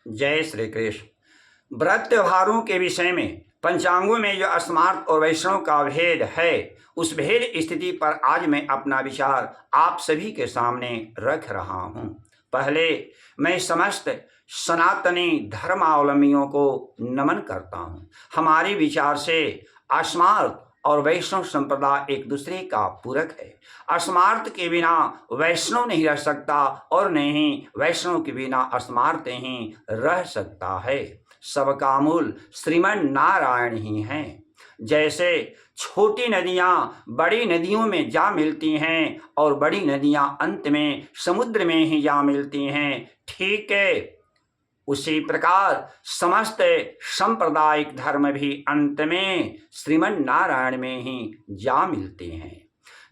जय श्री कृष्ण। व्रत त्योहारों के विषय में पंचांगों में जो स्मार्त और वैष्णव का भेद है, उस भेद स्थिति पर आज मैं अपना विचार आप सभी के सामने रख रहा हूँ। पहले मैं समस्त सनातनी धर्मावलंबियों को नमन करता हूँ। हमारे विचार से स्मार्त और वैष्णव संप्रदाय एक दूसरे का पूरक है। स्मार्त के बिना वैष्णव नहीं रह सकता और नहीं वैष्णव के बिना स्मार्त ही रह सकता है। सबका मूल श्रीमन नारायण ही हैं। जैसे छोटी नदियां बड़ी नदियों में जा मिलती हैं और बड़ी नदियां अंत में समुद्र में ही जा मिलती हैं, ठीक है उसी प्रकार समस्त सांप्रदायिक धर्म भी अंत में श्रीमन नारायण में ही जा मिलते हैं।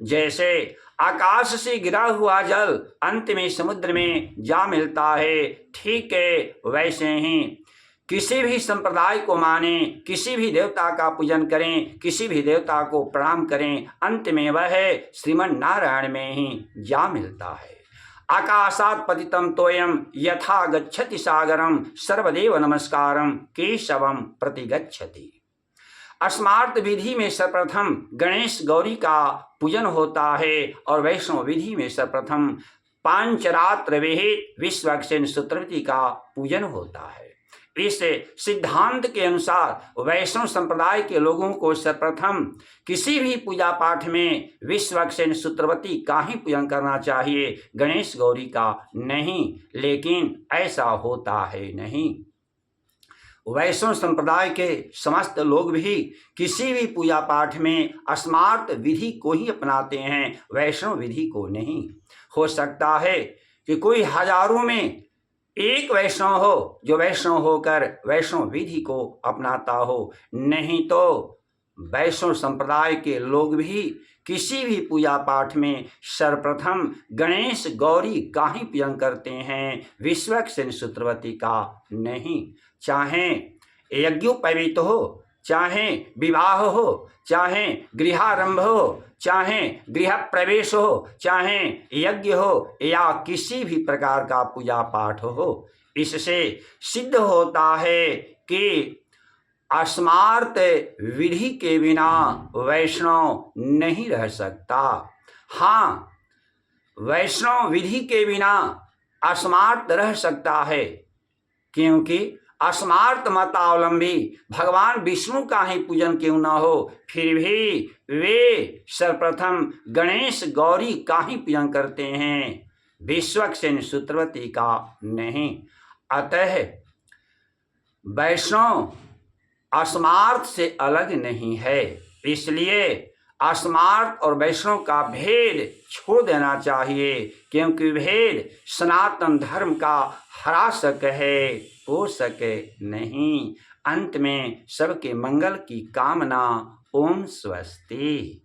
जैसे आकाश से गिरा हुआ जल अंत में समुद्र में जा मिलता है, ठीक है वैसे ही किसी भी संप्रदाय को माने, किसी भी देवता का पूजन करें, किसी भी देवता को प्रणाम करें, अंत में वह श्रीमन नारायण में ही जा मिलता है। आकाशात् पतितं तोयं यथा गच्छति सागरं सर्वदेव नमस्कारं केशवं प्रतिगच्छति। स्मार्त विधि में सर्वप्रथम गणेश गौरी का पूजन होता है और वैष्णव विधि में सर्वप्रथम पांचरात्र विहित विश्वक्सेन सूत्रवती का पूजन होता है। इस सिद्धांत के अनुसार वैष्णव संप्रदाय के लोगों को सर्वप्रथम किसी भी पूजा पाठ में विश्वक्सेन सूत्रवती का ही पूजन करना चाहिए, गणेश गौरी का नहीं। लेकिन ऐसा होता है नहीं। वैष्णव संप्रदाय के समस्त लोग भी किसी भी पूजा पाठ में स्मार्त विधि को ही अपनाते हैं, वैष्णव विधि को नहीं। हो सकता है कि कोई हजारों में एक वैष्णव हो जो वैष्णव होकर वैष्णव विधि को अपनाता हो, नहीं तो वैष्णव संप्रदाय के लोग भी किसी भी पूजा पाठ में सर्वप्रथम गणेश गौरी का ही पूजन करते हैं, विश्वक्सेन सूत्रवती का नहीं। चाहे यज्ञोपवीत हो, चाहे विवाह हो, चाहे गृहारंभ हो, चाहे गृह प्रवेश हो, चाहे यज्ञ हो या किसी भी प्रकार का पूजा पाठ हो, इससे सिद्ध होता है कि स्मार्त विधि के बिना वैष्णव नहीं रह सकता। हाँ, वैष्णव विधि के बिना स्मार्त रह सकता है, क्योंकि स्मार्त मतावलंबी भगवान विष्णु का ही पूजन क्यों न हो, फिर भी वे सर्वप्रथम गणेश गौरी का ही पूजन करते हैं, विश्वक्सेन सूत्रवती का नहीं। अतः वैष्णव स्मार्त से अलग नहीं है, इसलिए स्मार्त और वैष्णव का भेद छोड़ देना चाहिए, क्योंकि भेद सनातन धर्म का ह्रासक है, पोषक नहीं। अंत में सबके मंगल की कामना। ओम स्वस्ति।